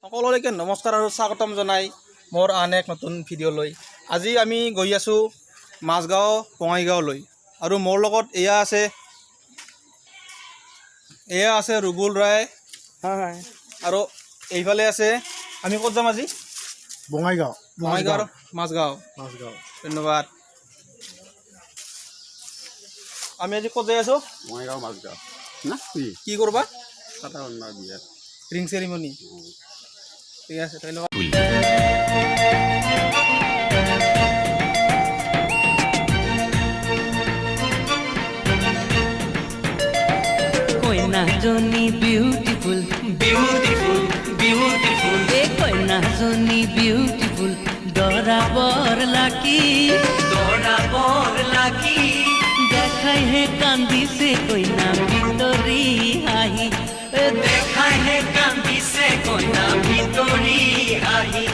সকলোকে নমস্কাৰ আৰু স্বাগতম জনাই মোৰ আন এক নতুন ভিডিঅ' লৈ আজি আমি গৈ আছো মাছগাঁও বঙাইগাঁওলৈ আৰু মোৰ লগত এয়া আছে ৰুবুল ৰায় হয় আৰু এইফালে আছে আমি ক'ত যাম আজি বঙাইগাঁও মাছগাঁও ধন্যবাদ আমি আজি ক'ত যাই আছো বঙাইগাঁও মাছগাঁও না কি কৰবা সাধাৰণ বিয়া ৰিং চেৰিমনি ঠিক আছে ধন্যবাদ Koina Joni beautiful, beautiful, beautiful. Hey, Koina Joni beautiful. Dora bor lucky, Dora bor lucky. Dekhai hai kandi se Koina bhitori ahi. Dekhai hai kandi se Koina bhitori ahi.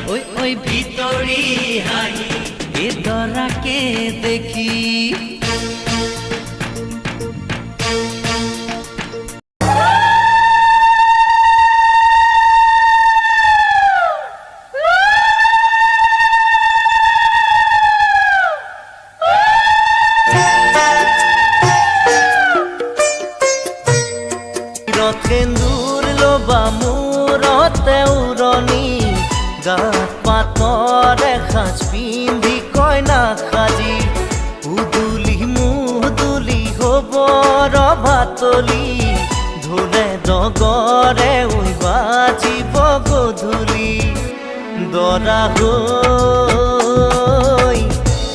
Oi bhitori ahi. E Dora ke dekhi. Rothendur loba murate uroni gat patore khaj pindhi koina khaji uduli hobor bhatoli dhore dogore oi bajibo godhuli dora hoi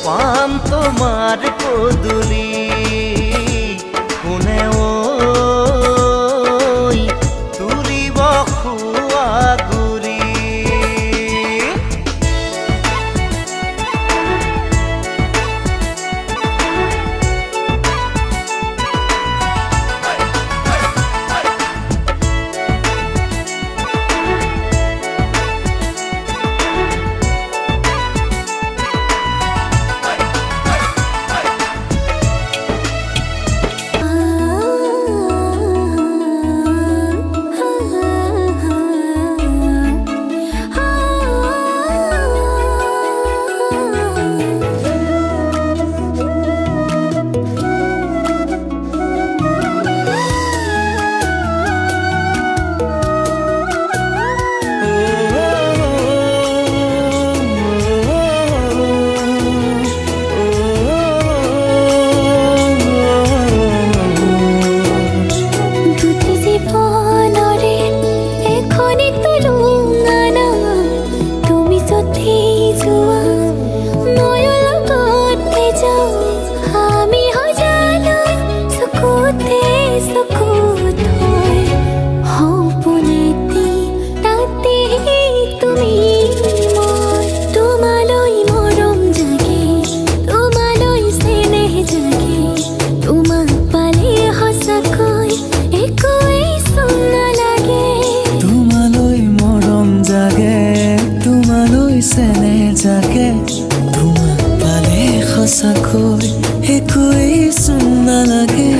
pam tomar koduli kune जागे तुम्हार पाले खसाखोई कोई सुनना लगे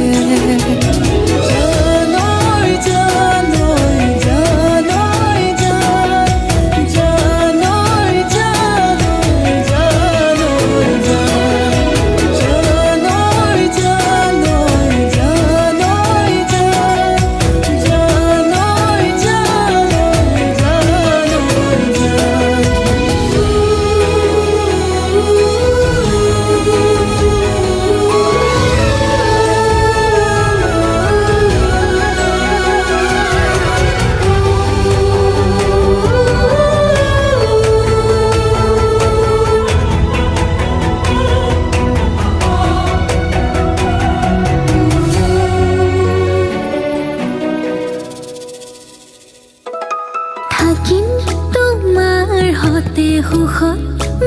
থাকিম তোমাৰ হতে সুখত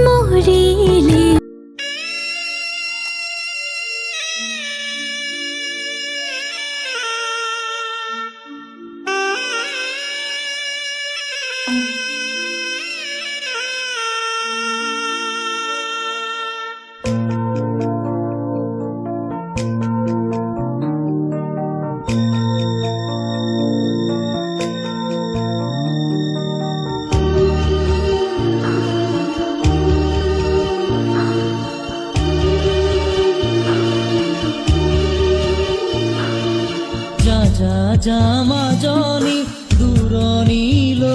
মৰিলে যাম মাজনী দূৰণিলৈ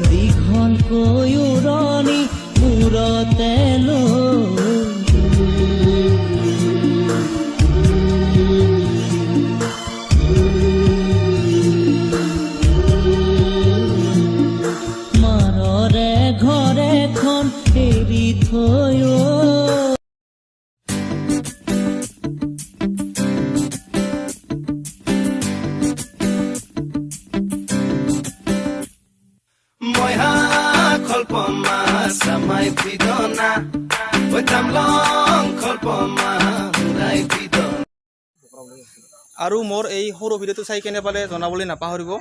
দীঘলকৈ উৰণি মূৰতে লৈ মাৰৰে ঘৰ এখন এৰি থৈ মই কল্পমা সামাই বিদনা ঐ তামলং কল্পমা মুৰাই বিদনা আৰু মোৰ এই সৰু ভিডিঅ'টো চাই কেনে পালে জনাবলৈ নাপাহৰিব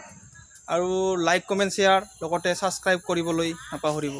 আৰু লাইক কমেণ্ট শ্বেয়াৰ লগতে ছাবস্ক্ৰাইব কৰিবলৈ নাপাহৰিব।